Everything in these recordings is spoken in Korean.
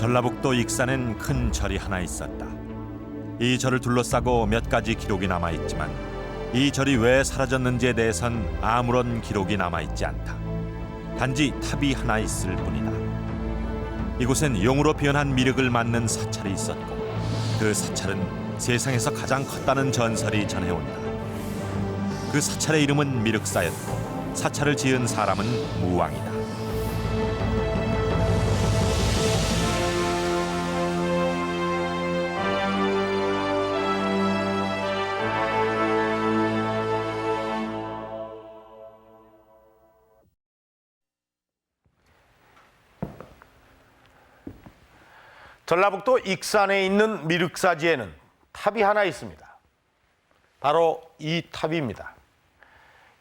전라북도 익산엔 큰 절이 하나 있었다. 이 절을 둘러싸고 몇 가지 기록이 남아있지만 이 절이 왜 사라졌는지에 대해선 아무런 기록이 남아있지 않다. 단지 탑이 하나 있을 뿐이다. 이곳엔 용으로 변한 미륵을 맞는 사찰이 있었고 그 사찰은 세상에서 가장 컸다는 전설이 전해온다. 그 사찰의 이름은 미륵사였고 사찰을 지은 사람은 무왕이다. 전라북도 익산에 있는 미륵사지에는 탑이 하나 있습니다. 바로 이 탑입니다.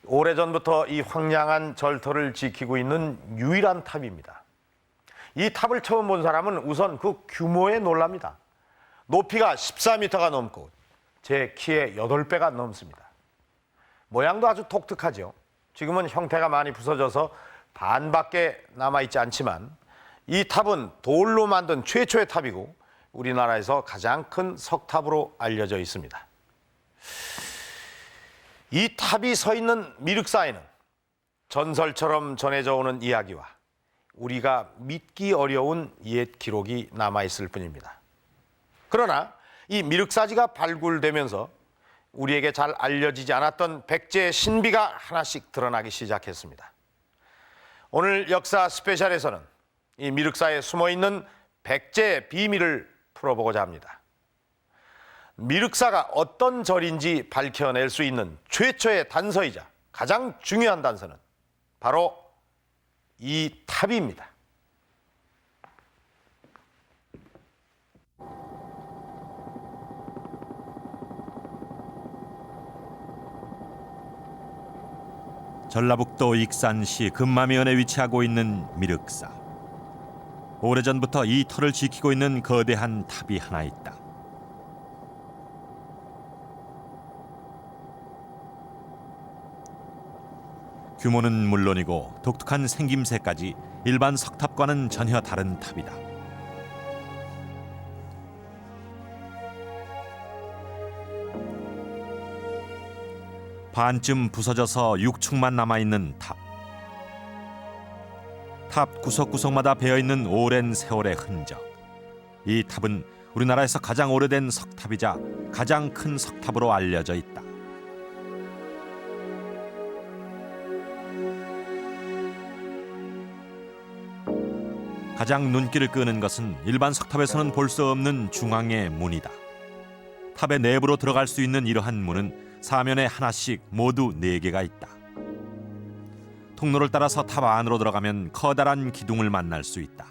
오래전부터 이 황량한 절터를 지키고 있는 유일한 탑입니다. 이 탑을 처음 본 사람은 우선 그 규모에 놀랍니다. 높이가 14m가 넘고 제 키의 8배가 넘습니다. 모양도 아주 독특하죠. 지금은 형태가 많이 부서져서 반밖에 남아있지 않지만 이 탑은 돌로 만든 최초의 탑이고 우리나라에서 가장 큰 석탑으로 알려져 있습니다. 이 탑이 서 있는 미륵사에는 전설처럼 전해져 오는 이야기와 우리가 믿기 어려운 옛 기록이 남아있을 뿐입니다. 그러나 이 미륵사지가 발굴되면서 우리에게 잘 알려지지 않았던 백제의 신비가 하나씩 드러나기 시작했습니다. 오늘 역사 스페셜에서는 이 미륵사에 숨어있는 백제의 비밀을 풀어보고자 합니다. 미륵사가 어떤 절인지 밝혀낼 수 있는 최초의 단서이자 가장 중요한 단서는 바로 이 탑입니다. 전라북도 익산시 금마면에 위치하고 있는 미륵사. 오래전부터 이 터를 지키고 있는 거대한 탑이 하나 있다. 규모는 물론이고 독특한 생김새까지 일반 석탑과는 전혀 다른 탑이다. 반쯤 부서져서 육축만 남아있는 탑. 탑 구석구석마다 배어있는 오랜 세월의 흔적. 이 탑은 우리나라에서 가장 오래된 석탑이자 가장 큰 석탑으로 알려져 있다. 가장 눈길을 끄는 것은 일반 석탑에서는 볼 수 없는 중앙의 문이다. 탑의 내부로 들어갈 수 있는 이러한 문은 사면에 하나씩 모두 4개가 있다. 통로를 따라서 탑 안으로 들어가면 커다란 기둥을 만날 수 있다.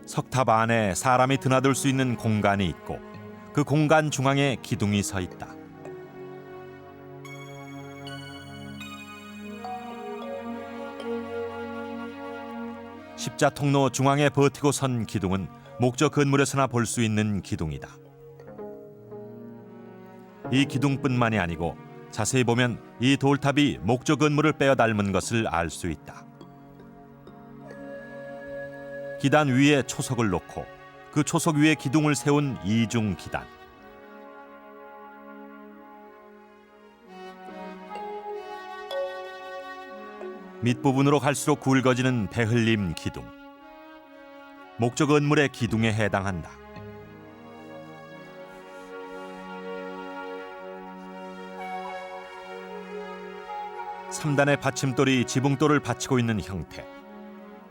석탑 안에 사람이 드나들 수 있는 공간이 있고 그 공간 중앙에 기둥이 서 있다. 십자 통로 중앙에 버티고 선 기둥은 목적 건물에서나 볼 수 있는 기둥이다. 이 기둥뿐만이 아니고 자세히 보면 이 돌탑이 목조 건물을 빼어 닮은 것을 알 수 있다. 기단 위에 초석을 놓고 그 초석 위에 기둥을 세운 이중 기단. 밑부분으로 갈수록 굵어지는 배흘림 기둥. 목조 건물의 기둥에 해당한다. 삼단의 받침돌이 지붕돌을 받치고 있는 형태.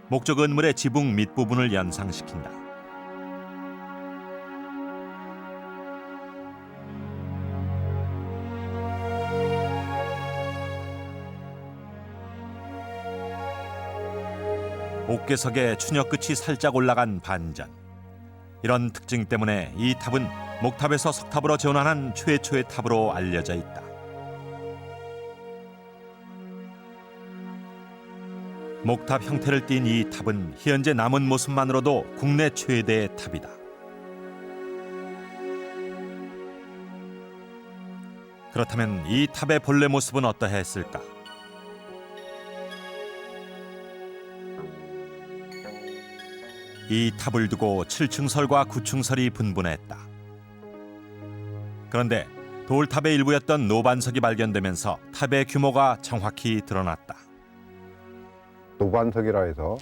목조 건물의 지붕 밑부분을 연상시킨다. 옥괴석에 추녀 끝이 살짝 올라간 반전. 이런 특징 때문에 이 탑은 목탑에서 석탑으로 전환한 최초의 탑으로 알려져 있다. 목탑 형태를 띤 이 탑은 현재 남은 모습만으로도 국내 최대의 탑이다. 그렇다면 이 탑의 본래 모습은 어떠했을까? 이 탑을 두고 7층설과 9층설이 분분했다. 그런데 돌탑의 일부였던 노반석이 발견되면서 탑의 규모가 정확히 드러났다. 노반석이라 해서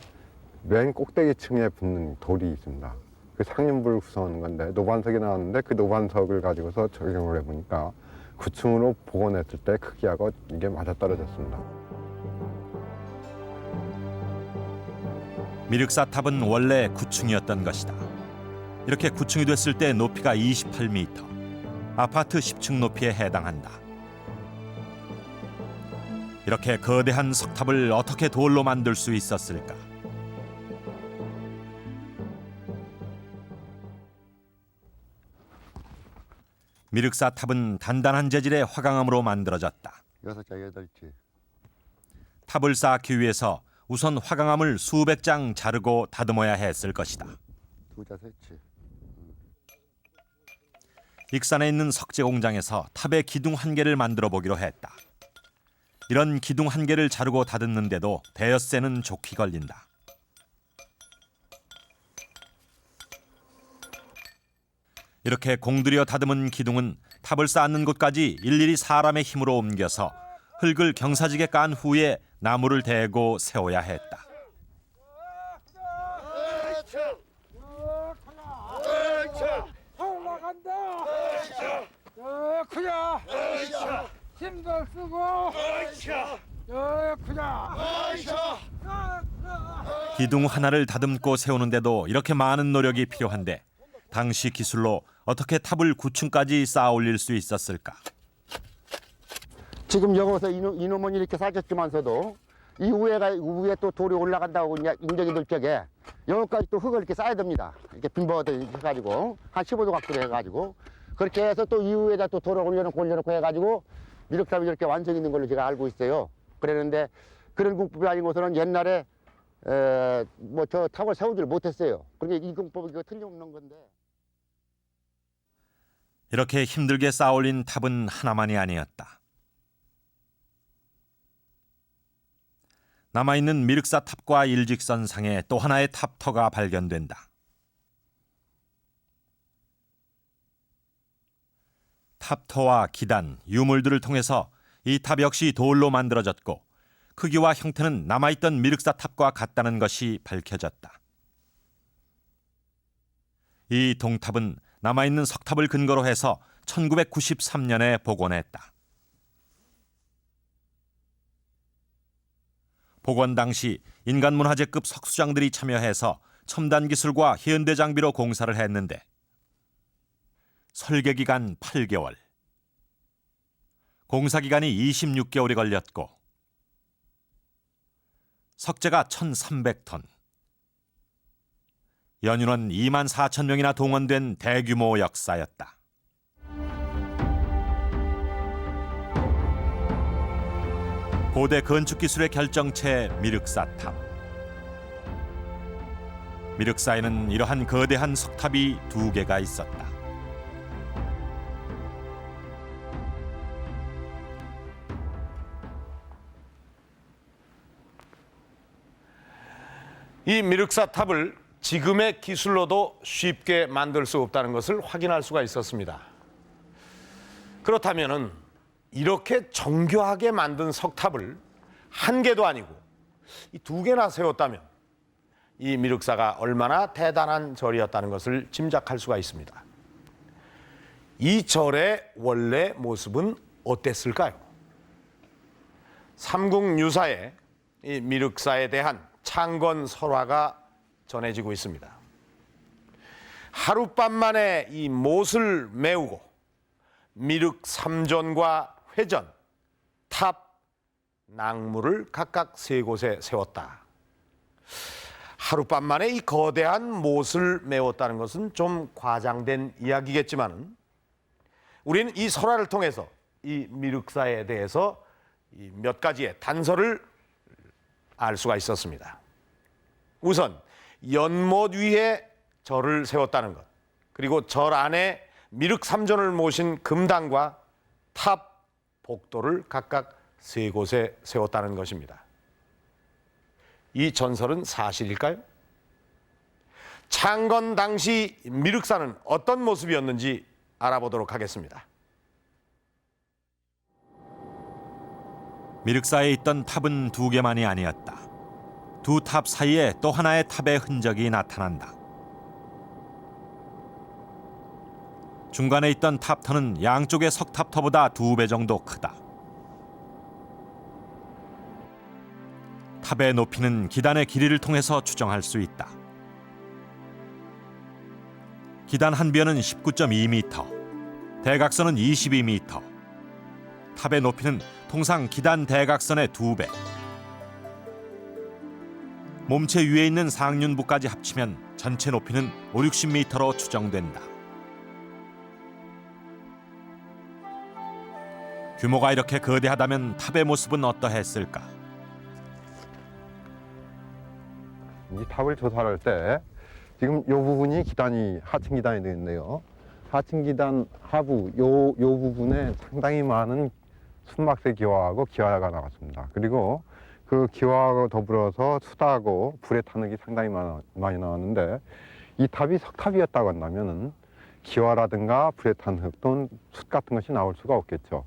맨 꼭대기층에 붙는 돌이 있습니다. 그 상륜부를 구성하는 건데 노반석이 나왔는데 그 노반석을 가지고서 적용을 해보니까 9층으로 복원했을 때 크기하고 이게 맞아떨어졌습니다. 미륵사탑은 원래 9층이었던 것이다. 이렇게 9층이 됐을 때 높이가 28m, 아파트 10층 높이에 해당한다. 이렇게 거대한 석탑을 어떻게 돌로 만들 수 있었을까? 미륵사탑은 단단한 재질의 화강암으로 만들어졌다. 6자, 8치. 탑을 쌓기 위해서 우선 화강암을 수백 장 자르고 다듬어야 했을 것이다. 2자, 3치. 익산에 있는 석재 공장에서 탑의 기둥 한 개를 만들어 보기로 했다. 이런 기둥 한 개를 자르고 다듬는데도 대여세는 좋게 걸린다. 이렇게 공들여 다듬은 기둥은 탑을 쌓는 곳까지 일일이 사람의 힘으로 옮겨서 흙을 경사지게 깐 후에 나무를 대고 세워야 했다. 올라간다. 크자. 힘도 쓰고. 크자. 기둥 하나를 다듬고 세우는데도 이렇게 많은 노력이 필요한데 당시 기술로 어떻게 탑을 9층까지 쌓아 올릴 수 있었을까? 지금 여기서 이놈은 이렇게 쌓였지만서도 이 위에 또 돌이 올라간다고 이제 인정이 될 적에 여기까지 또 흙을 이렇게 쌓아야 됩니다. 이렇게 빈버드 해가지고 한 15도 각도로 해가지고 그렇게 해서 또 이 위에다 또 돌을 올려놓고 해가지고 미륵탑이 이렇게 완성이 있는 걸로 제가 알고 있어요. 그랬는데 그런 공법이 아니고서는 옛날에 뭐 저 탑을 세우질 못했어요. 그러니까 이 공법이 틀림없는 건데. 이렇게 힘들게 쌓아 올린 탑은 하나만이 아니었다. 남아있는 미륵사 탑과 일직선상에 또 하나의 탑터가 발견된다. 탑터와 기단, 유물들을 통해서 이 탑 역시 돌로 만들어졌고 크기와 형태는 남아있던 미륵사 탑과 같다는 것이 밝혀졌다. 이 동탑은 남아있는 석탑을 근거로 해서 1993년에 복원했다. 복원 당시 인간문화재급 석수장들이 참여해서 첨단 기술과 현대 장비로 공사를 했는데 설계 기간 8개월, 공사 기간이 26개월이 걸렸고 석재가 1,300톤, 연인원 24,000명이나 동원된 대규모 역사였다. 고대 건축 기술의 결정체 미륵사탑. 미륵사에는 이러한 거대한 석탑이 2개가 있었다. 이 미륵사탑을 지금의 기술로도 쉽게 만들 수 없다는 것을 확인할 수가 있었습니다. 그렇다면은 이렇게 정교하게 만든 석탑을 한 개도 아니고 이 2개나 세웠다면 이 미륵사가 얼마나 대단한 절이었다는 것을 짐작할 수가 있습니다. 이 절의 원래 모습은 어땠을까요? 삼국유사에 이 미륵사에 대한 창건 설화가 전해지고 있습니다. 하룻밤 만에 이 못을 메우고 미륵 3전과 회전, 탑, 낭무를 각각 3곳에 세웠다. 하룻밤 만에 이 거대한 못을 메웠다는 것은 좀 과장된 이야기겠지만 우리는 이 설화를 통해서 이 미륵사에 대해서 몇 가지의 단서를 알 수가 있었습니다. 우선 연못 위에 절을 세웠다는 것, 그리고 절 안에 미륵 3전을 모신 금당과 탑, 복도를 각각 3곳에 세웠다는 것입니다. 이 전설은 사실일까요? 창건 당시 미륵사는 어떤 모습이었는지 알아보도록 하겠습니다. 미륵사에 있던 탑은 2개만이 아니었다. 2 탑 사이에 또 하나의 탑의 흔적이 나타난다. 중간에 있던 탑터는 양쪽의 석탑터보다 2배 정도 크다. 탑의 높이는 기단의 길이를 통해서 추정할 수 있다. 기단 한 뼘은 19.2m, 대각선은 22m. 탑의 높이는 통상 기단 대각선의 2배. 몸체 위에 있는 상륜부까지 합치면 전체 높이는 50-60m로 추정된다. 규모가 이렇게 거대하다면 탑의 모습은 어떠했을까? 이 탑을 조사를 할 때 지금 이 부분이 기단이 하층 기단이 되는데요. 하층 기단 하부 요 부분에 상당히 많은 순막새 기와하고 기와가 나왔습니다. 그리고 그 기와하고 더불어서 수다하고 불의 탄흙이 상당히 많이 나왔는데 이 탑이 석탑이었다고 한다면은 기와라든가 불의 탄흙 또는 숯 같은 것이 나올 수가 없겠죠.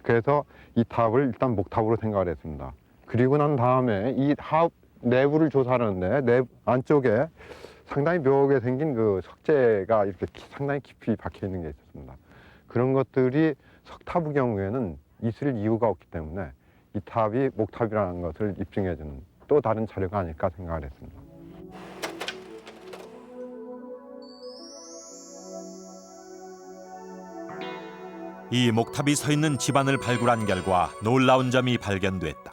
그래서 이 탑을 일단 목탑으로 생각을 했습니다. 그리고 난 다음에 이 내부를 조사하는데 안쪽에 상당히 묘하게 생긴 그 석재가 이렇게 상당히 깊이 박혀 있는 게 있었습니다. 그런 것들이 석탑의 경우에는 있을 이유가 없기 때문에 이 탑이 목탑이라는 것을 입증해주는 또 다른 자료가 아닐까 생각을 했습니다. 이 목탑이 서 있는 집안을 발굴한 결과 놀라운 점이 발견됐다.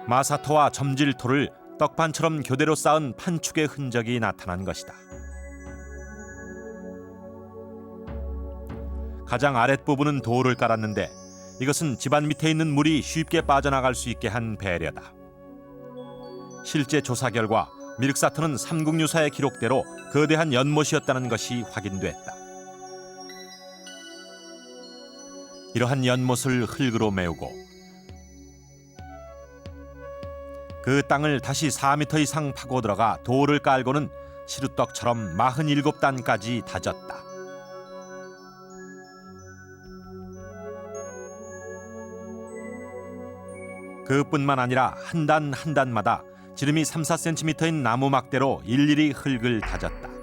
마사토와 점질토를 떡판처럼 교대로 쌓은 판축의 흔적이 나타난 것이다. 가장 아랫부분은 돌을 깔았는데 이것은 집안 밑에 있는 물이 쉽게 빠져나갈 수 있게 한 배려다. 실제 조사 결과 미륵사터는 삼국유사의 기록대로 거대한 연못이었다는 것이 확인됐다. 이러한 연못을 흙으로 메우고 그 땅을 다시 4m 이상 파고 들어가 돌을 깔고는 시루떡처럼 47단까지 다졌다. 그뿐만 아니라 한 단 한 단마다 지름이 3-4cm인 나무 막대로 일일이 흙을 다졌다.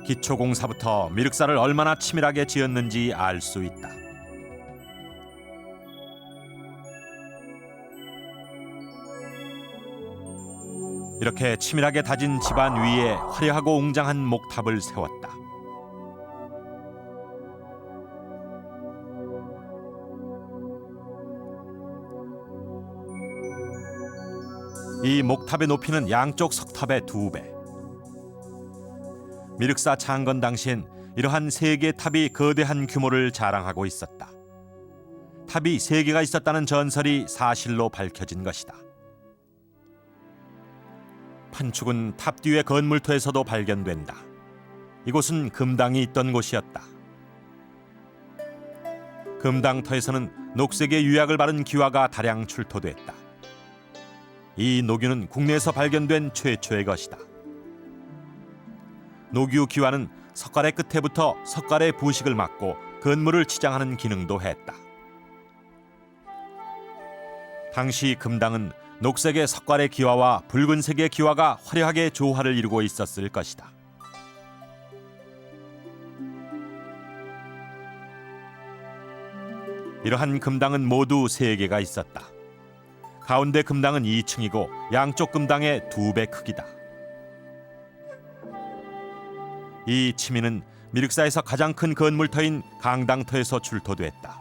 기초공사부터 미륵사를 얼마나 치밀하게 지었는지 알 수 있다. 이렇게 치밀하게 다진 집안 위에 화려하고 웅장한 목탑을 세웠다. 이 목탑의 높이는 양쪽 석탑의 2배. 미륵사 창건 당시엔 이러한 3개의 탑이 거대한 규모를 자랑하고 있었다. 탑이 3개가 있었다는 전설이 사실로 밝혀진 것이다. 판축은 탑 뒤의 건물터에서도 발견된다. 이곳은 금당이 있던 곳이었다. 금당터에서는 녹색의 유약을 바른 기와가 다량 출토됐다. 이 녹유는 국내에서 발견된 최초의 것이다. 녹유 기와는 석가래 끝에부터 석가래 부식을 막고 건물을 치장하는 기능도 했다. 당시 금당은 녹색의 석가래 기와와 붉은색의 기와가 화려하게 조화를 이루고 있었을 것이다. 이러한 금당은 모두 3개가 있었다. 가운데 금당은 2층이고 양쪽 금당의 2배 크기다. 이 치미는 미륵사에서 가장 큰 건물터인 강당터에서 출토됐다.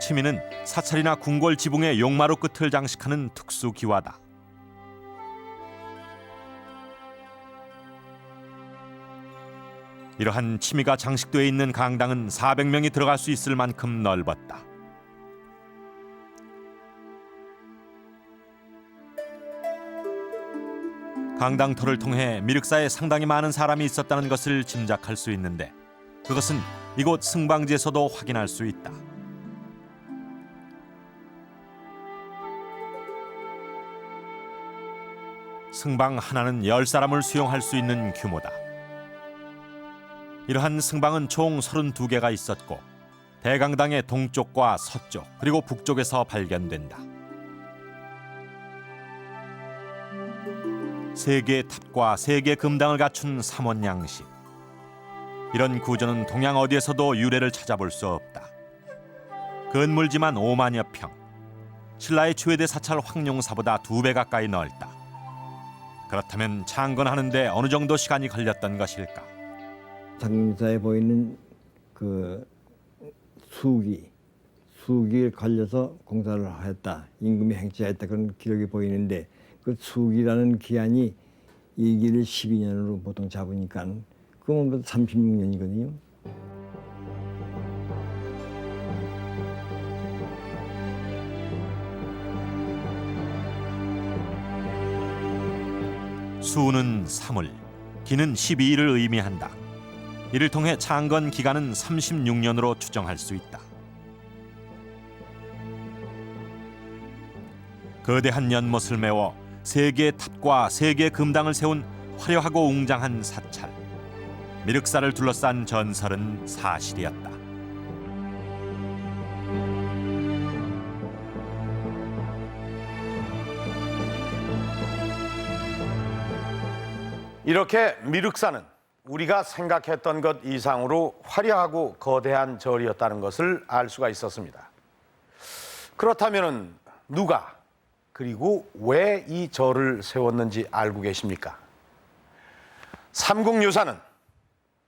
치미는 사찰이나 궁궐 지붕의 용마루 끝을 장식하는 특수 기와다. 이러한 치미가 장식되어 있는 강당은 400명이 들어갈 수 있을 만큼 넓었다. 강당터를 통해 미륵사에 상당히 많은 사람이 있었다는 것을 짐작할 수 있는데 그것은 이곳 승방지에서도 확인할 수 있다. 승방 하나는 10사람을 수용할 수 있는 규모다. 이러한 승방은 총 32개가 있었고 대강당의 동쪽과 서쪽 그리고 북쪽에서 발견된다. 3개의 탑과 3개의 금당을 갖춘 삼원양식. 이런 구조는 동양 어디에서도 유래를 찾아볼 수 없다. 건물지만 5만여 평. 신라의 최대 사찰 황룡사보다 2배 가까이 넓다. 그렇다면 창건하는데 어느 정도 시간이 걸렸던 것일까? 장사에 보이는 그 수기에 걸려서 공사를 했다. 임금이 행차했다. 그런 기록이 보이는데 그 수기라는 기한이 이 길을 12년으로 보통 잡으니까 그건 36년이거든요. 수는 3월, 기는 12일을 의미한다. 이를 통해 창건 기간은 36년으로 추정할 수 있다. 거대한 연못을 메워 3개의 탑과 3개의 금당을 세운 화려하고 웅장한 사찰. 미륵사를 둘러싼 전설은 사실이었다. 이렇게 미륵사는 우리가 생각했던 것 이상으로 화려하고 거대한 절이었다는 것을 알 수가 있었습니다. 그렇다면 누가 그리고 왜 이 절을 세웠는지 알고 계십니까? 삼국유사는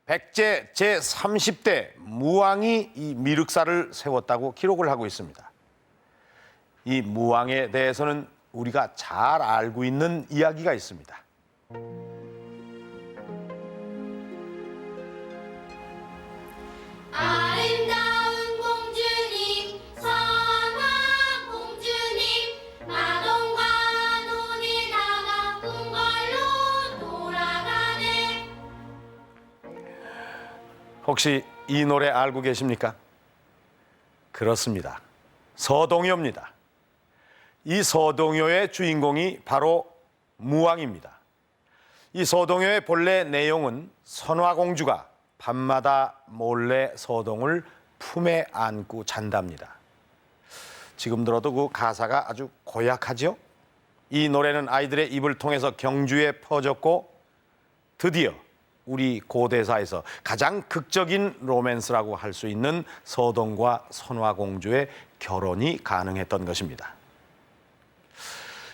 백제 제30대 무왕이 이 미륵사를 세웠다고 기록을 하고 있습니다. 이 무왕에 대해서는 우리가 잘 알고 있는 이야기가 있습니다. 아름다운 공주님, 선화 공주님, 마동과 논에 나가 궁궐로 돌아가네. 혹시 이 노래 알고 계십니까? 그렇습니다. 서동요입니다. 이 서동요의 주인공이 바로 무왕입니다. 이 서동요의 본래 내용은 선화공주가 밤마다 몰래 서동을 품에 안고 잔답니다. 지금 들어도 그 가사가 아주 고약하죠? 이 노래는 아이들의 입을 통해서 경주에 퍼졌고 드디어 우리 고대사에서 가장 극적인 로맨스라고 할 수 있는 서동과 선화공주의 결혼이 가능했던 것입니다.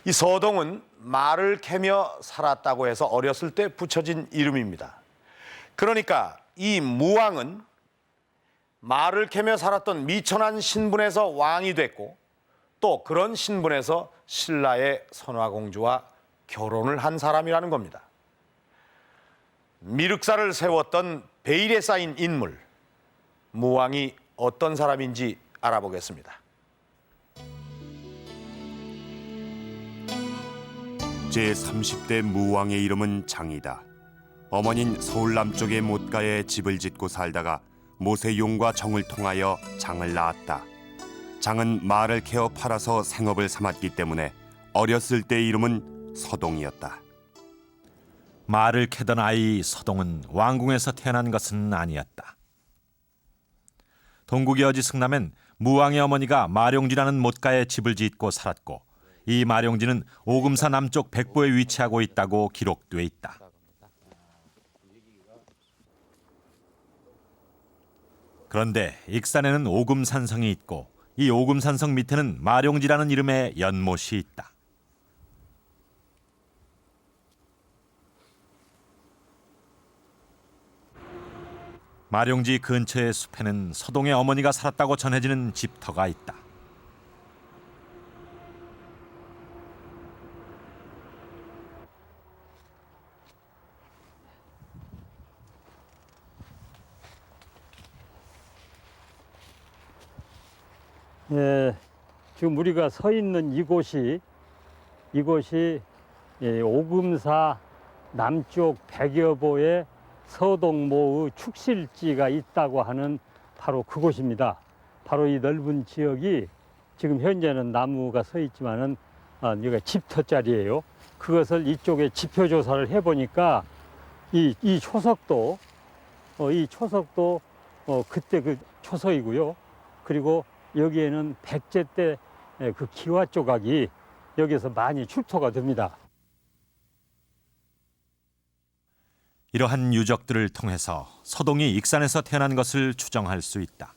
이 서동은 말을 캐며 살았다고 해서 어렸을 때 붙여진 이름입니다. 그러니까 이 무왕은 말을 캐며 살았던 미천한 신분에서 왕이 됐고 또 그런 신분에서 신라의 선화공주와 결혼을 한 사람이라는 겁니다. 미륵사를 세웠던 베일에 쌓인 인물, 무왕이 어떤 사람인지 알아보겠습니다. 제30대 무왕의 이름은 장이다. 어머니는 서울 남쪽의 못가에 집을 짓고 살다가 모세용과 정을 통하여 장을 낳았다. 장은 말을 캐어 팔아서 생업을 삼았기 때문에 어렸을 때 이름은 서동이었다. 말을 캐던 아이 서동은 왕궁에서 태어난 것은 아니었다. 동국의 어지 승남엔 무왕의 어머니가 마룡지라는 못가에 집을 짓고 살았고 이 마룡지는 오금사 남쪽 백보에 위치하고 있다고 기록돼 있다. 그런데 익산에는 오금산성이 있고 이 오금산성 밑에는 마룡지라는 이름의 연못이 있다. 마룡지 근처의 숲에는 서동의 어머니가 살았다고 전해지는 집터가 있다. 예, 지금 우리가 서 있는 이곳이 오금사 남쪽 100여 보의 서동모의 축실지가 있다고 하는 바로 그곳입니다. 바로 이 넓은 지역이 지금 현재는 나무가 서 있지만은 여기가 집터짜리예요. 그것을 이쪽에 지표 조사를 해보니까 이 초석도 그때 그 초석이고요. 그리고 여기에는 백제 때 그 기와 조각이 여기서 많이 출토가 됩니다. 이러한 유적들을 통해서 서동이 익산에서 태어난 것을 추정할 수 있다.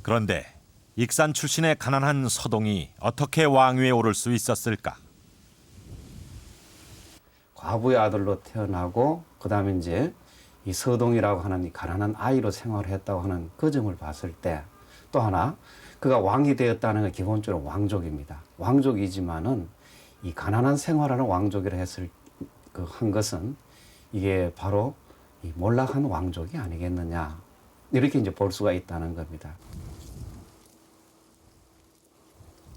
그런데 익산 출신의 가난한 서동이 어떻게 왕위에 오를 수 있었을까? 과부의 아들로 태어나고 그다음에 이제 이 서동이라고 하는 이 가난한 아이로 생활을 했다고 하는 그 점을 봤을 때 또 하나 그가 왕이 되었다는 건 기본적으로 왕족입니다. 왕족이지만은 이 가난한 생활하는 왕족이라 했을 한 것은 이게 바로 이 몰락한 왕족이 아니겠느냐 이렇게 이제 볼 수가 있다는 겁니다.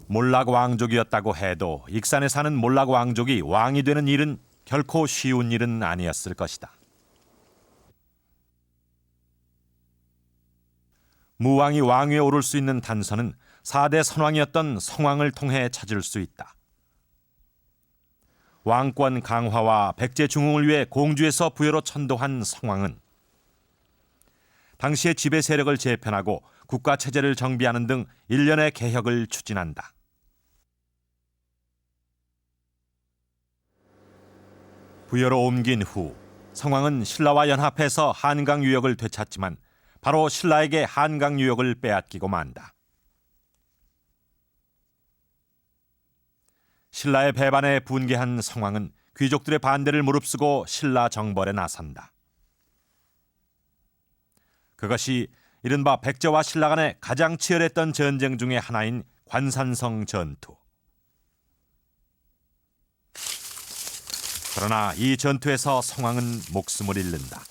몰락 왕족이었다고 해도 익산에 사는 몰락 왕족이 왕이 되는 일은 결코 쉬운 일은 아니었을 것이다. 무왕이 왕위에 오를 수 있는 단서는 4대 선왕이었던 성왕을 통해 찾을 수 있다. 왕권 강화와 백제 중흥을 위해 공주에서 부여로 천도한 성왕은 당시의 지배 세력을 재편하고 국가 체제를 정비하는 등 일련의 개혁을 추진한다. 부여로 옮긴 후 성왕은 신라와 연합해서 한강 유역을 되찾지만 바로 신라에게 한강 유역을 빼앗기고 만다. 신라의 배반에 분개한 성왕은 귀족들의 반대를 무릅쓰고 신라 정벌에 나선다. 그것이 이른바 백제와 신라 간의 가장 치열했던 전쟁 중의 하나인 관산성 전투. 그러나 이 전투에서 성왕은 목숨을 잃는다.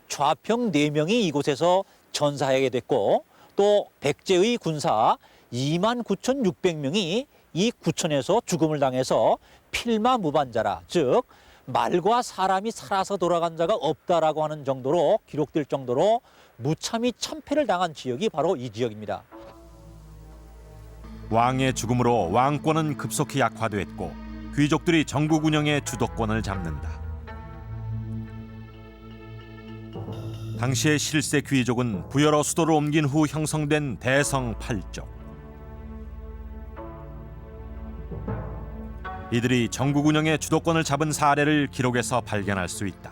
좌평 4명이 이곳에서 전사하게 됐고 또 백제의 군사 29,600명이 이 구천에서 죽음을 당해서 필마무반자라, 즉 말과 사람이 살아서 돌아간 자가 없다라고 하는 정도로 기록될 정도로 무참히 참패를 당한 지역이 바로 이 지역입니다. 왕의 죽음으로 왕권은 급속히 약화됐고 귀족들이 전국 운영의 주도권을 잡는다. 당시의 실세 귀족은 부여로 수도를 옮긴 후 형성된 대성 8족. 이들이 전국 운영의 주도권을 잡은 사례를 기록에서 발견할 수 있다.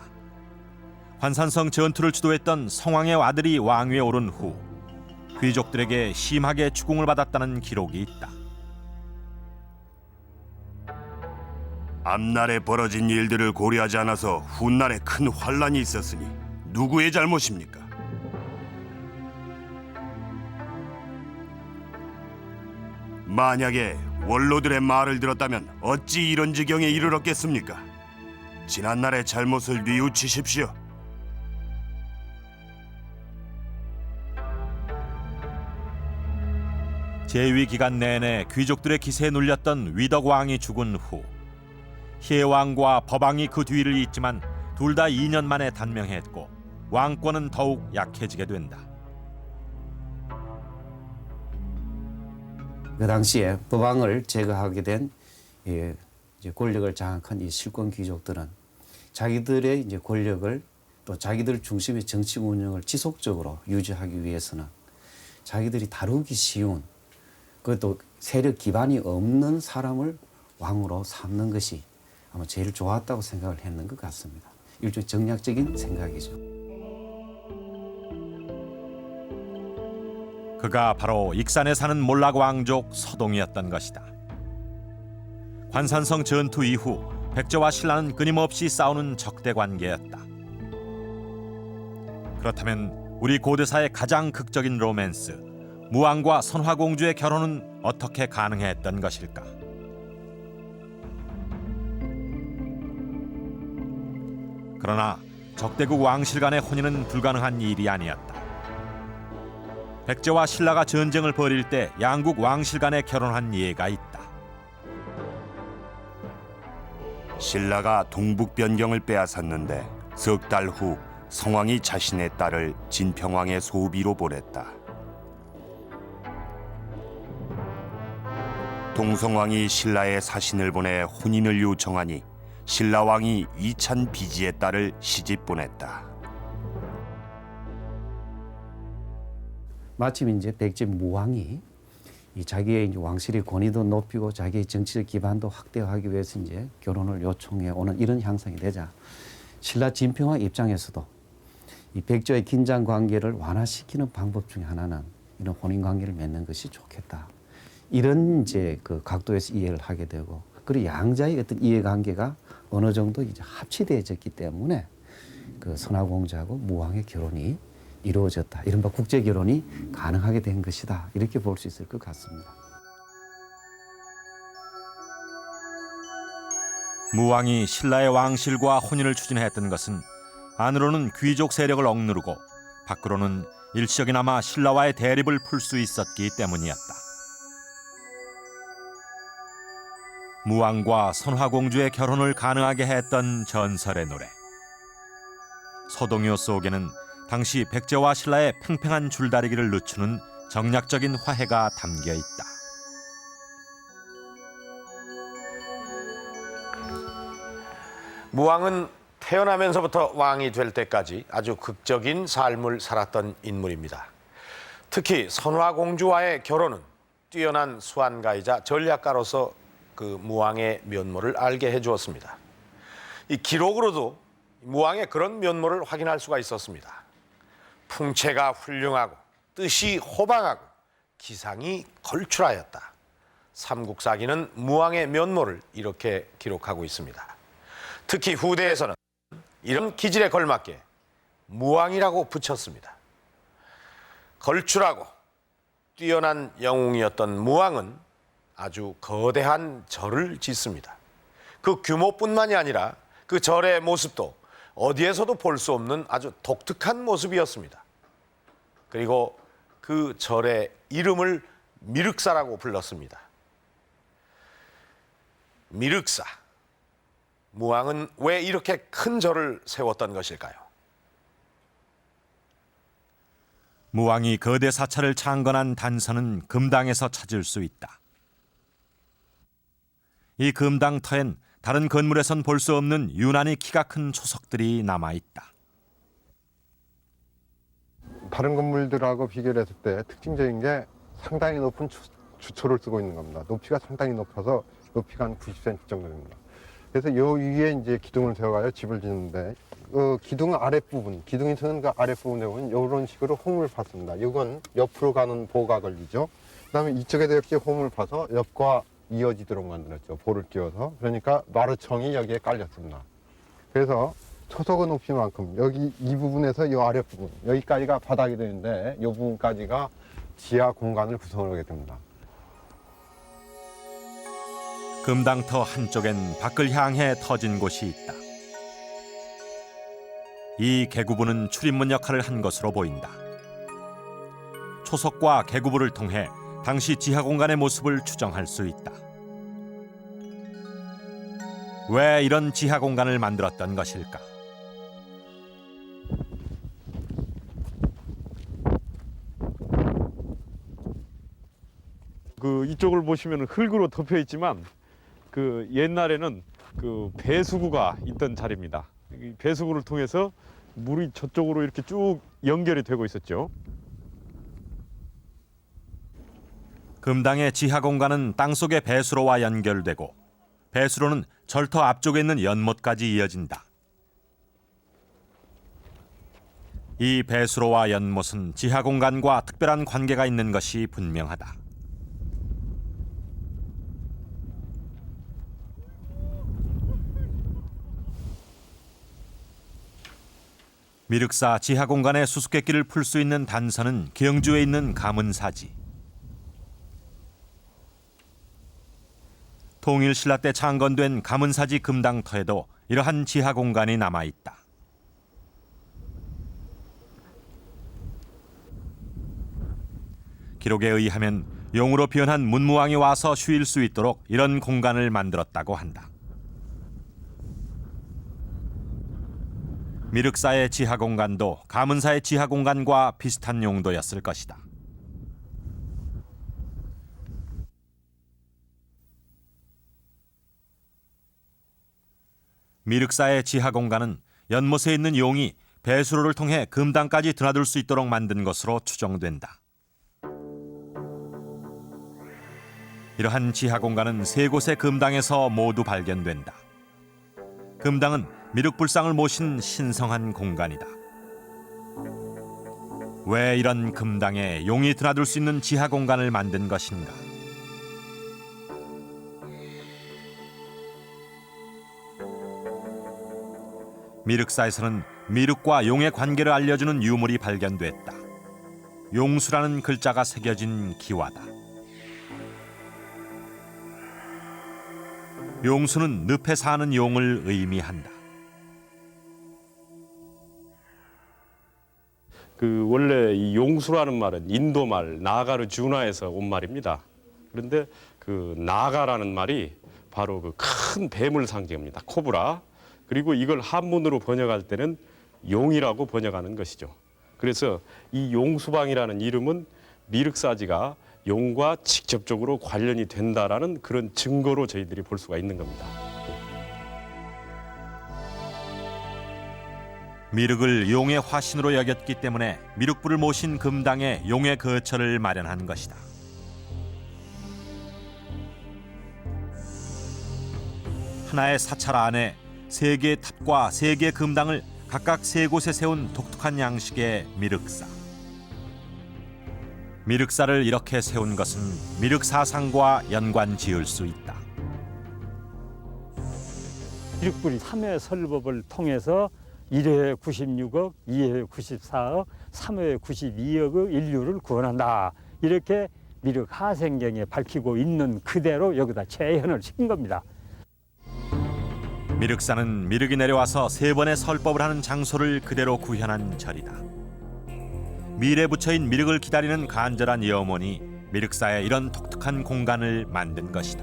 관산성 전투를 주도했던 성왕의 아들이 왕위에 오른 후 귀족들에게 심하게 추궁을 받았다는 기록이 있다. 앞날에 벌어진 일들을 고려하지 않아서 훗날에 큰 환란이 있었으니 누구의 잘못입니까? 만약에 원로들의 말을 들었다면 어찌 이런 지경에 이르렀겠습니까? 지난날의 잘못을 뉘우치십시오. 재위 기간 내내 귀족들의 기세에 눌렸던 위덕왕이 죽은 후 희해왕과 법왕이 그 뒤를 잇지만 둘 다 2년 만에 단명했고 왕권은 더욱 약해지게 된다. 그 당시에 법왕을 제거하게 된 이제 권력을 장악한 이 실권 귀족들은 자기들의 이제 권력을 또 자기들 중심의 정치 운영을 지속적으로 유지하기 위해서는 자기들이 다루기 쉬운 그것도 세력 기반이 없는 사람을 왕으로 삼는 것이 아마 제일 좋았다고 생각을 했는 것 같습니다. 일종의 정략적인 생각이죠. 그가 바로 익산에 사는 몰락 왕족 서동이었던 것이다. 관산성 전투 이후 백제와 신라는 끊임없이 싸우는 적대 관계였다. 그렇다면 우리 고대사의 가장 극적인 로맨스, 무왕과 선화공주의 결혼은 어떻게 가능했던 것일까? 그러나 적대국 왕실 간의 혼인은 불가능한 일이 아니었다. 백제와 신라가 전쟁을 벌일 때 양국 왕실 간에 결혼한 예가 있다. 신라가 동북 변경을 빼앗았는데 석 달 후 성왕이 자신의 딸을 진평왕의 소비로 보냈다. 동성왕이 신라에 사신을 보내 혼인을 요청하니 신라왕이 이찬 비지의 딸을 시집 보냈다. 마침 이제 백제 무왕이 이 자기의 이제 왕실의 권위도 높이고 자기의 정치적 기반도 확대하기 위해서 이제 결혼을 요청해 오는 이런 향상이 되자 신라 진평왕 입장에서도 이 백제의 긴장 관계를 완화시키는 방법 중에 하나는 이런 혼인 관계를 맺는 것이 좋겠다. 이런 이제 그 각도에서 이해를 하게 되고 그리고 양자의 어떤 이해관계가 어느 정도 이제 합치되어졌기 때문에 그 선화공주하고 무왕의 결혼이 이루어졌다. 이른바 국제 결혼이 가능하게 된 것이다. 이렇게 볼 수 있을 것 같습니다. 무왕이 신라의 왕실과 혼인을 추진했던 것은 안으로는 귀족 세력을 억누르고 밖으로는 일시적이나마 신라와의 대립을 풀 수 있었기 때문이었다. 무왕과 선화공주의 결혼을 가능하게 했던 전설의 노래. 서동요 속에는 당시 백제와 신라의 팽팽한 줄다리기를 늦추는 정략적인 화해가 담겨 있다. 무왕은 태어나면서부터 왕이 될 때까지 아주 극적인 삶을 살았던 인물입니다. 특히 선화공주와의 결혼은 뛰어난 수완가이자 전략가로서 그 무왕의 면모를 알게 해주었습니다. 이 기록으로도 무왕의 그런 면모를 확인할 수가 있었습니다. 풍채가 훌륭하고 뜻이 호방하고 기상이 걸출하였다. 삼국사기는 무왕의 면모를 이렇게 기록하고 있습니다. 특히 후대에서는 이런 기질에 걸맞게 무왕이라고 붙였습니다. 걸출하고 뛰어난 영웅이었던 무왕은 아주 거대한 절을 짓습니다. 그 규모뿐만이 아니라 그 절의 모습도 어디에서도 볼 수 없는 아주 독특한 모습이었습니다. 그리고 그 절의 이름을 미륵사라고 불렀습니다. 미륵사. 무왕은 왜 이렇게 큰 절을 세웠던 것일까요? 무왕이 거대 사찰을 창건한 단서는 금당에서 찾을 수 있다. 이 금당터엔 다른 건물에선 볼 수 없는 유난히 키가 큰 초석들이 남아있다. 다른 건물들하고 비교를 했을 때 특징적인 게 상당히 높은 주초를 쓰고 있는 겁니다. 높이가 상당히 높아서 높이가 한 90cm 정도 됩니다. 그래서 요 위에 이제 기둥을 세워가지고 집을 짓는데 그 기둥 아랫부분, 기둥이 서는 그 아랫부분에 보면 이런 식으로 홈을 팠습니다. 이건 옆으로 가는 보가 걸리죠. 그다음에 이쪽에도 역시 홈을 파서 옆과 이어지도록 만들었죠. 볼을 띄워서. 그러니까 마루청이 여기에 깔렸습니다. 그래서 초석의 높이만큼 여기 이 부분에서 이 아랫부분 여기까지가 바닥이 되는데 이 부분까지가 지하 공간을 구성하게 됩니다. 금당터 한쪽엔 밖을 향해 터진 곳이 있다. 이 개구부는 출입문 역할을 한 것으로 보인다. 초석과 개구부를 통해 당시 지하 공간의 모습을 추정할 수 있다. 왜 이런 지하 공간을 만들었던 것일까? 그 이쪽을 보시면 흙으로 덮여 있지만 그 옛날에는 그 배수구가 있던 자리입니다. 이 배수구를 통해서 물이 저쪽으로 이렇게 쭉 연결이 되고 있었죠. 금당의 지하 공간은 땅속의 배수로와 연결되고 배수로는 절터 앞쪽에 있는 연못까지 이어진다. 이 배수로와 연못은 지하 공간과 특별한 관계가 있는 것이 분명하다. 미륵사 지하 공간의 수수께끼를 풀 수 있는 단서는 경주에 있는 가문사지. 통일신라 때 창건된 가문사지 금당터에도 이러한 지하 공간이 남아있다. 기록에 의하면 용으로 변한 문무왕이 와서 쉬일 수 있도록 이런 공간을 만들었다고 한다. 미륵사의 지하 공간도 가문사의 지하 공간과 비슷한 용도였을 것이다. 미륵사의 지하 공간은 연못에 있는 용이 배수로를 통해 금당까지 드나들 수 있도록 만든 것으로 추정된다. 이러한 지하 공간은 3곳의 금당에서 모두 발견된다. 금당은 미륵불상을 모신 신성한 공간이다. 왜 이런 금당에 용이 드나들 수 있는 지하 공간을 만든 것인가? 미륵사에서는 미륵과 용의 관계를 알려주는 유물이 발견됐다. 용수라는 글자가 새겨진 기와다. 용수는 늪에 사는 용을 의미한다. 그 원래 이 용수라는 말은 인도말 나가르 준화에서 온 말입니다. 그런데 그 나가라는 말이 바로 그 큰 뱀을 상징합니다. 코브라. 그리고 이걸 한문으로 번역할 때는 용이라고 번역하는 것이죠. 그래서 이 용수방이라는 이름은 미륵사지가 용과 직접적으로 관련이 된다라는 그런 증거로 저희들이 볼 수가 있는 겁니다. 미륵을 용의 화신으로 여겼기 때문에 미륵불을 모신 금당에 용의 거처를 마련한 것이다. 하나의 사찰 안에 3개의 탑과 3개의 금당을 각각 3곳에 세운 독특한 양식의 미륵사. 미륵사를 이렇게 세운 것은 미륵사상과 연관 지을 수 있다. 미륵불이 3회 설법을 통해서 1회 96억, 2회 94억, 3회 92억의 인류를 구원한다. 이렇게 미륵 하생경에 밝히고 있는 그대로 여기다 재현을 시킨 겁니다. 미륵사는 미륵이 내려와서 3번의 설법을 하는 장소를 그대로 구현한 절이다. 밀에 붙여인 미륵을 기다리는 간절한 염원이 미륵사에 이런 독특한 공간을 만든 것이다.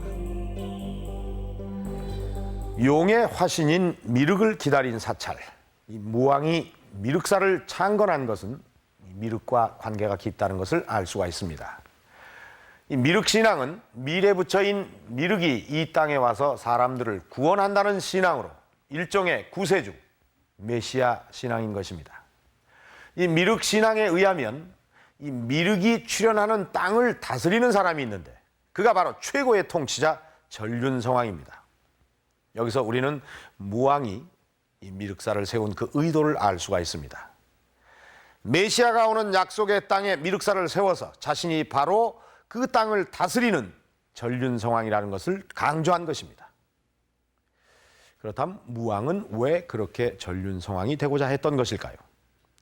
용의 화신인 미륵을 기다린 사찰. 이 무왕이 미륵사를 창건한 것은 미륵과 관계가 깊다는 것을 알 수가 있습니다. 이 미륵신앙은 밀에 붙여인 미륵이 이 땅에 와서 사람들을 구원한다는 신앙으로 일종의 구세주, 메시아 신앙인 것입니다. 이 미륵신앙에 의하면 이 미륵이 출현하는 땅을 다스리는 사람이 있는데 그가 바로 최고의 통치자 전륜성왕입니다. 여기서 우리는 무왕이 이 미륵사를 세운 그 의도를 알 수가 있습니다. 메시아가 오는 약속의 땅에 미륵사를 세워서 자신이 바로 그 땅을 다스리는 전륜성왕이라는 것을 강조한 것입니다. 그렇다면 무왕은 왜 그렇게 전륜성왕이 되고자 했던 것일까요?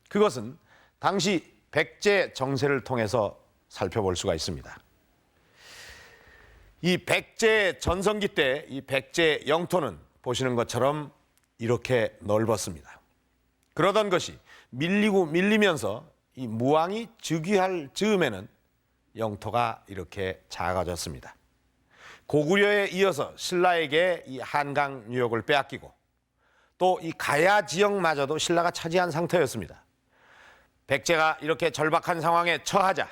그것은 당시 백제 정세를 통해서 살펴볼 수가 있습니다. 이 백제 전성기 때 이 백제 영토는 보시는 것처럼 이렇게 넓었습니다. 그러던 것이 밀리고 밀리면서 이 무왕이 즉위할 즈음에는 영토가 이렇게 작아졌습니다. 고구려에 이어서 신라에게 이 한강 유역을 빼앗기고 또 이 가야 지역마저도 신라가 차지한 상태였습니다. 백제가 이렇게 절박한 상황에 처하자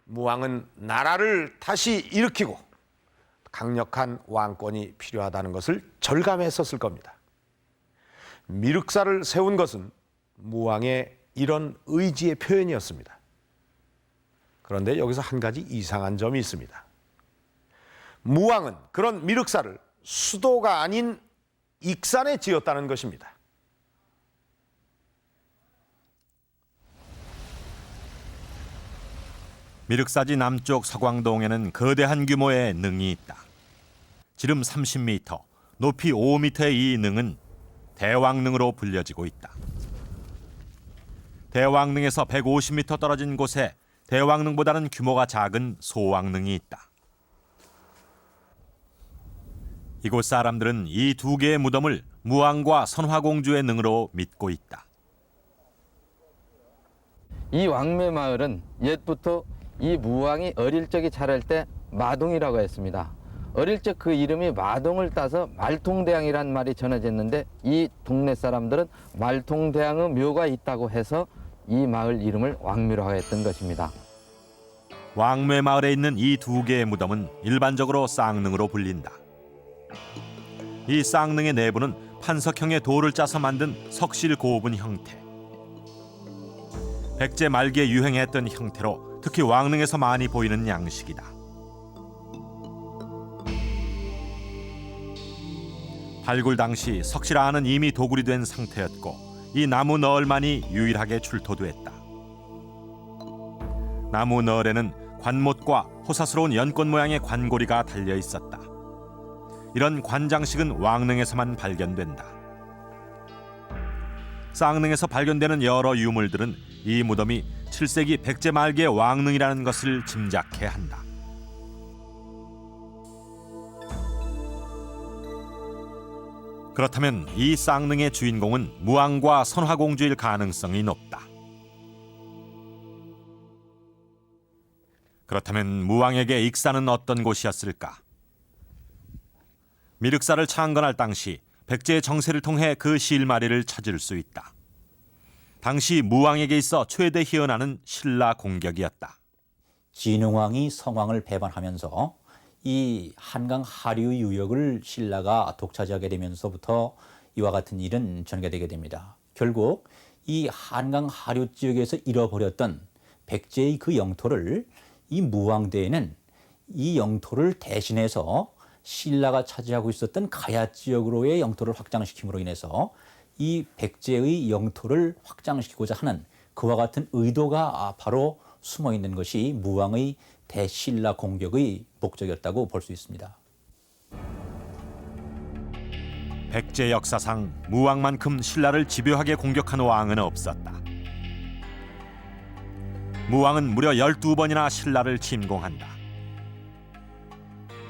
무왕은 나라를 다시 일으키고 강력한 왕권이 필요하다는 것을 절감했었을 겁니다. 미륵사를 세운 것은 무왕의 이런 의지의 표현이었습니다. 그런데 여기서 한 가지 이상한 점이 있습니다. 무왕은 그런 미륵사를 수도가 아닌 익산에 지었다는 것입니다. 미륵사지 남쪽 서광동에는 거대한 규모의 능이 있다. 지름 30m, 높이 5m의 이 능은 대왕능으로 불려지고 있다. 대왕능에서 150m 떨어진 곳에 대왕능보다는 규모가 작은 소왕능이 있다. 이곳 사람들은 이 2개의 무덤을 무왕과 선화공주의 능으로 믿고 있다. 이 왕매마을은 옛부터 이 무왕이 어릴 적에 자랄 때 마동이라고 했습니다. 어릴 적 그 이름이 마동을 따서 말통대왕이란 말이 전해졌는데 이 동네 사람들은 말통대왕의 묘가 있다고 해서 이 마을 이름을 왕묘라고 했던 것입니다. 왕묘 마을에 있는 이 두 개의 무덤은 일반적으로 쌍능으로 불린다. 이 쌍능의 내부는 판석형의 돌을 짜서 만든 석실 고분 형태. 백제 말기에 유행했던 형태로 특히 왕릉에서 많이 보이는 양식이다. 발굴 당시 석실 안은 이미 도굴이 된 상태였고 이 나무 널만이 유일하게 출토됐다. 나무 널에는 관못과 호사스러운 연꽃 모양의 관고리가 달려 있었다. 이런 관장식은 왕릉에서만 발견된다. 쌍릉에서 발견되는 여러 유물들은 이 무덤이 7세기 백제 말기의 왕릉이라는 것을 짐작해 한다. 그렇다면 이 쌍릉의 주인공은 무왕과 선화공주일 가능성이 높다. 그렇다면 무왕에게 익산은 어떤 곳이었을까? 미륵사를 창건할 당시 백제의 정세를 통해 그 실마리를 찾을 수 있다. 당시 무왕에게 있어 최대 희연하는 신라 공격이었다. 진흥왕이 성왕을 배반하면서 이 한강 하류 유역을 신라가 독차지하게 되면서부터 이와 같은 일은 전개되게 됩니다. 결국 이 한강 하류 지역에서 잃어버렸던 백제의 그 영토를 이 무왕대에는 이 영토를 대신해서 신라가 차지하고 있었던 가야 지역으로의 영토를 확장시킴으로 인해서 이 백제의 영토를 확장시키고자 하는 그와 같은 의도가 바로 숨어 있는 것이 무왕의 대신라 공격의 목적이었다고 볼 수 있습니다. 백제 역사상 무왕만큼 신라를 집요하게 공격한 왕은 없었다. 무왕은 무려 12번이나 신라를 침공한다.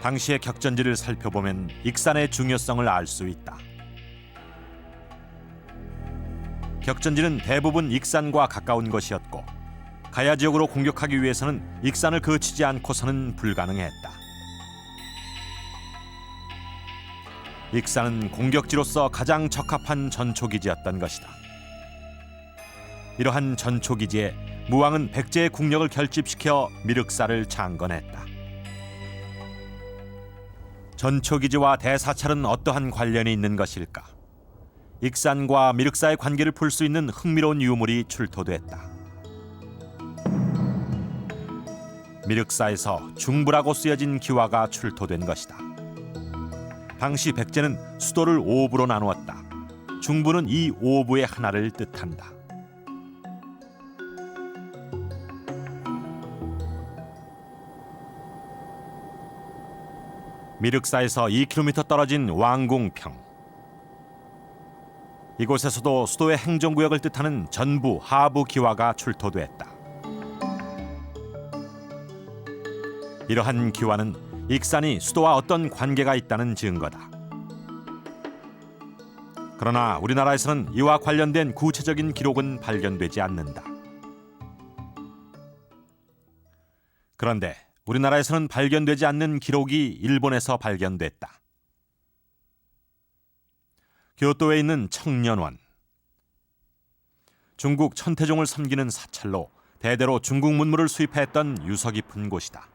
당시의 격전지를 살펴보면 익산의 중요성을 알 수 있다. 격전지는 대부분 익산과 가까운 것이었고 가야 지역으로 공격하기 위해서는 익산을 거치지 않고서는 불가능했다. 익산은 공격지로서 가장 적합한 전초기지였던 것이다. 이러한 전초기지에 무왕은 백제의 국력을 결집시켜 미륵사를 창건했다. 전초기지와 대사찰은 어떠한 관련이 있는 것일까? 익산과 미륵사의 관계를 풀 수 있는 흥미로운 유물이 출토됐다. 미륵사에서 중부라고 쓰여진 기와가 출토된 것이다. 당시 백제는 수도를 5부로 나누었다. 중부는 이 5부의 하나를 뜻한다. 미륵사에서 2km 떨어진 왕궁평. 이곳에서도 수도의 행정구역을 뜻하는 전부, 하부 기와가 출토됐다. 이러한 기와는 익산이 수도와 어떤 관계가 있다는 증거다. 그러나 우리나라에서는 이와 관련된 구체적인 기록은 발견되지 않는다. 그런데 우리나라에서는 발견되지 않는 기록이 일본에서 발견됐다. 교토에 있는 청년원. 중국 천태종을 섬기는 사찰로 대대로 중국 문물을 수입했던 유서 깊은 곳이다.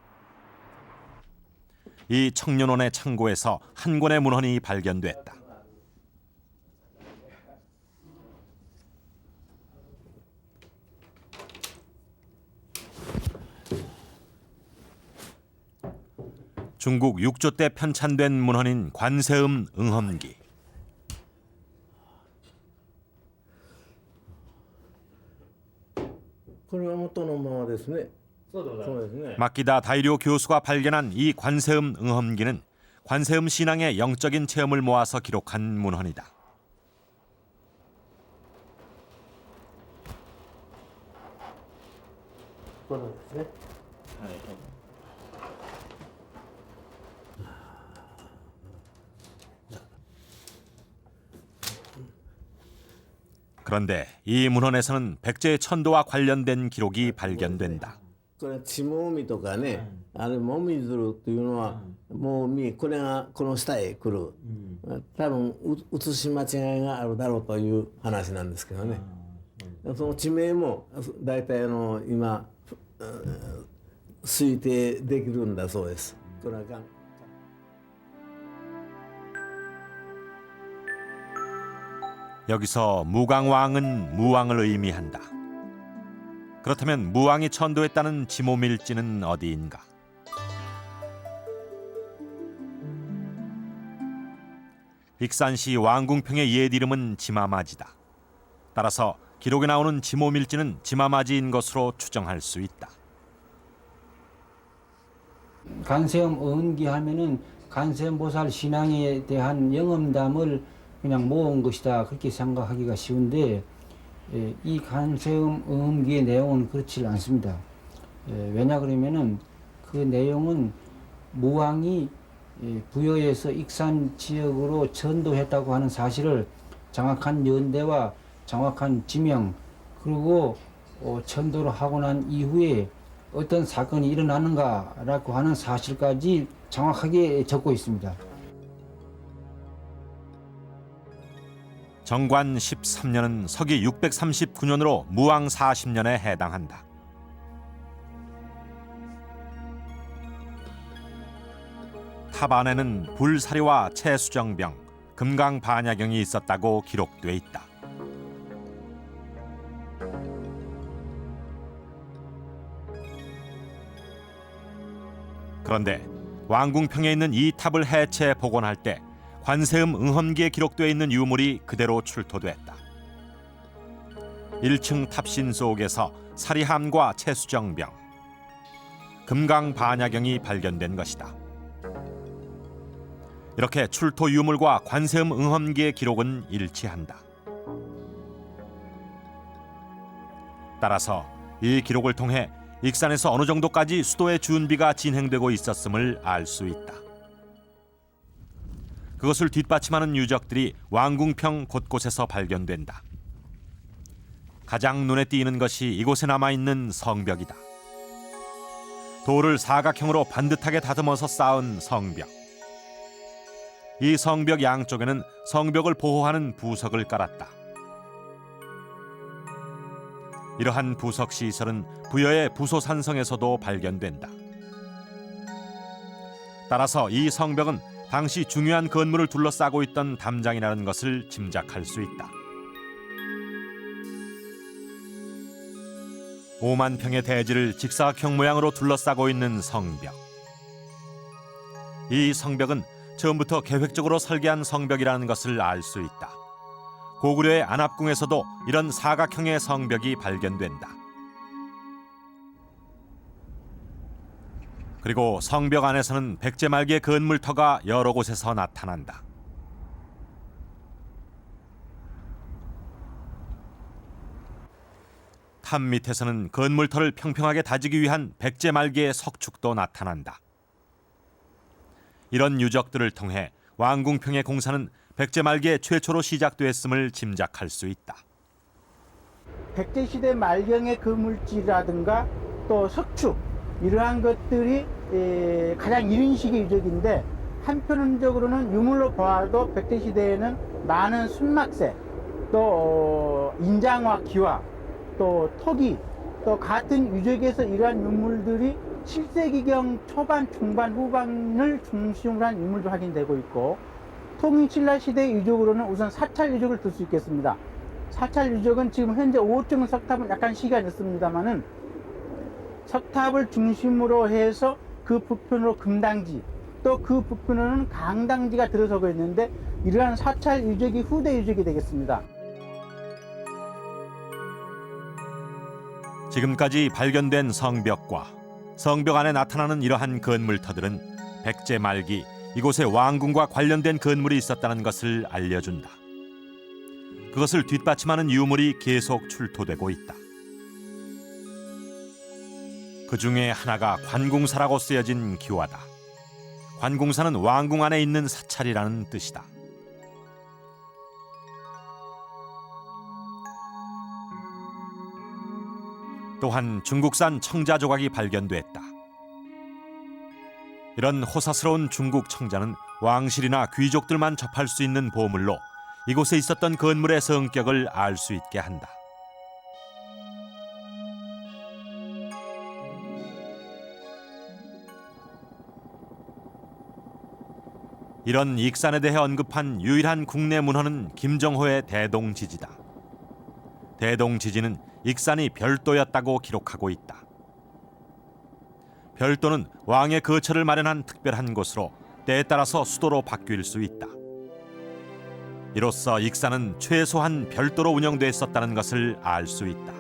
이 청년원의 창고에서 한 권의 문헌이 발견됐다. 중국 6조 때 편찬된 문헌인 관세음 응험기. 마키다 다이료 교수가 발견한 이 관세음 응험기는 관세음 신앙의 영적인 체험을 모아서 기록한 문헌이다. 그런데 이 문헌에서는 백제의 천도와 관련된 기록이 발견된다. これ血もみとかね、もみずるというのは、もみこれがこの下へ来る、多分写し間違いがあるだろうという話なんですけどね。その地名も大体今推定できるんだそうです。これは 여기서 무강왕은 무왕을 의미한다. 그렇다면 무왕이 천도했다는 지모밀지는 어디인가? 익산시 왕궁평의 옛 이름은 지마마지다. 따라서 기록에 나오는 지모밀지는 지마마지인 것으로 추정할 수 있다. 간세음 어음기하면은 간세음보살 신앙에 대한 영험담을 그냥 모은 것이다 그렇게 생각하기가 쉬운데 이 간세음 어음기의 내용은 그렇지 않습니다. 왜냐 그러면은 그 내용은 무왕이 부여에서 익산 지역으로 전도했다고 하는 사실을 정확한 연대와 정확한 지명 그리고 전도를 하고 난 이후에 어떤 사건이 일어나는가라고 하는 사실까지 정확하게 적고 있습니다. 정관 13년은 서기 639년으로 무왕 40년에 해당한다. 탑 안에는 불사리와 채수정병, 금강반야경이 있었다고 기록돼 있다. 그런데 왕궁평에 있는 이 탑을 해체 복원할 때 관세음 응험기에 기록되어 있는 유물이 그대로 출토됐다. 1층 탑신 속에서 사리함과 채수정병, 금강반야경이 발견된 것이다. 이렇게 출토 유물과 관세음 응험기의 기록은 일치한다. 따라서 이 기록을 통해 익산에서 어느 정도까지 수도의 준비가 진행되고 있었음을 알 수 있다. 그것을 뒷받침하는 유적들이 왕궁평 곳곳에서 발견된다. 가장 눈에 띄는 것이 이곳에 남아있는 성벽이다. 돌을 사각형으로 반듯하게 다듬어서 쌓은 성벽. 이 성벽 양쪽에는 성벽을 보호하는 부석을 깔았다. 이러한 부석 시설은 부여의 부소산성에서도 발견된다. 따라서 이 성벽은 당시 중요한 건물을 둘러싸고 있던 담장이라는 것을 짐작할 수 있다. 5만 평의 대지를 직사각형 모양으로 둘러싸고 있는 성벽. 이 성벽은 처음부터 계획적으로 설계한 성벽이라는 것을 알 수 있다. 고구려의 안압궁에서도 이런 사각형의 성벽이 발견된다. 그리고 성벽 안에서는 백제 말기의 건물터가 여러 곳에서 나타난다. 탑 밑에서는 건물터를 평평하게 다지기 위한 백제 말기의 석축도 나타난다. 이런 유적들을 통해 왕궁평의 공사는 백제 말기에 최초로 시작됐음을 짐작할 수 있다. 백제시대 말경의 그 물질이라든가 또 석축 이러한 것들이 가장 이른식의 유적인데 한편적으로는 유물로 보아도 백제시대에는 많은 순막새 또 인장화 기와 또 토기 또 같은 유적에서 이러한 유물들이 7세기경 초반 중반 후반을 중심으로 한 유물도 확인되고 있고 통일신라 시대 유적으로는 우선 사찰 유적을 들 수 있겠습니다. 사찰 유적은 지금 현재 5층 석탑은 약간 시간이 있습니다만은 석탑을 중심으로 해서 그 북편으로 금당지 또 그 북편으로는 강당지가 들어서고 있는데 이러한 사찰 유적이 후대 유적이 되겠습니다. 지금까지 발견된 성벽과 성벽 안에 나타나는 이러한 건물터들은 백제 말기 이곳에 왕궁과 관련된 건물이 있었다는 것을 알려준다. 그것을 뒷받침하는 유물이 계속 출토되고 있다. 그 중에 하나가 관궁사라고 쓰여진 기와다. 관궁사는 왕궁 안에 있는 사찰이라는 뜻이다. 또한 중국산 청자 조각이 발견됐다. 이런 호사스러운 중국 청자는 왕실이나 귀족들만 접할 수 있는 보물로 이곳에 있었던 건물의 성격을 알 수 있게 한다. 이런 익산에 대해 언급한 유일한 국내 문헌은 김정호의 대동지지다. 대동지지는 익산이 별도였다고 기록하고 있다. 별도는 왕의 거처를 마련한 특별한 곳으로 때에 따라서 수도로 바뀔 수 있다. 이로써 익산은 최소한 별도로 운영됐었다는 것을 알 수 있다.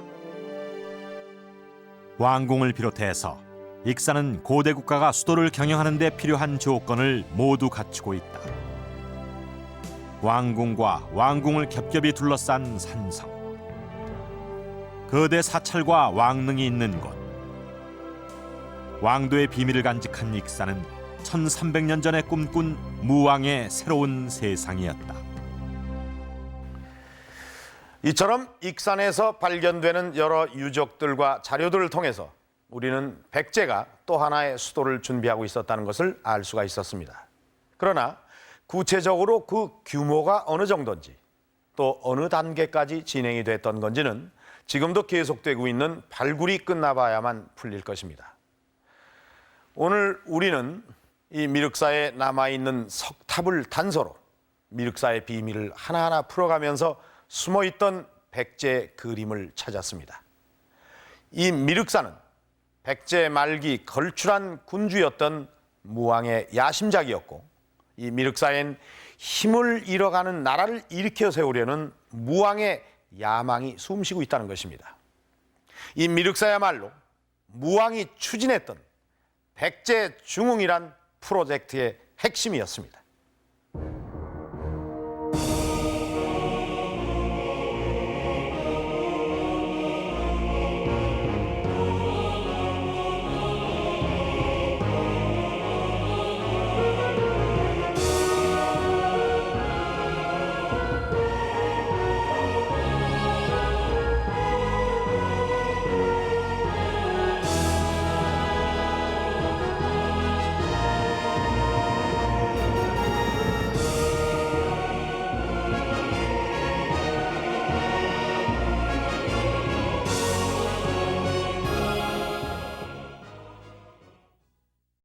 왕궁을 비롯해서 익산은 고대 국가가 수도를 경영하는 데 필요한 조건을 모두 갖추고 있다. 왕궁과 왕궁을 겹겹이 둘러싼 산성, 거대 사찰과 왕릉이 있는 곳, 왕도의 비밀을 간직한 익산은 1300년 전에 꿈꾼 무왕의 새로운 세상이었다. 이처럼 익산에서 발견되는 여러 유적들과 자료들을 통해서 우리는 백제가 또 하나의 수도를 준비하고 있었다는 것을 알 수가 있었습니다. 그러나 구체적으로 그 규모가 어느 정도인지 또 어느 단계까지 진행이 됐던 건지는 지금도 계속되고 있는 발굴이 끝나봐야만 풀릴 것입니다. 오늘 우리는 이 미륵사에 남아있는 석탑을 단서로 미륵사의 비밀을 하나하나 풀어가면서 숨어있던 백제 그림을 찾았습니다. 이 미륵사는 백제 말기 걸출한 군주였던 무왕의 야심작이었고, 이 미륵사엔 힘을 잃어가는 나라를 일으켜 세우려는 무왕의 야망이 숨쉬고 있다는 것입니다. 이 미륵사야말로 무왕이 추진했던 백제 중흥이란 프로젝트의 핵심이었습니다.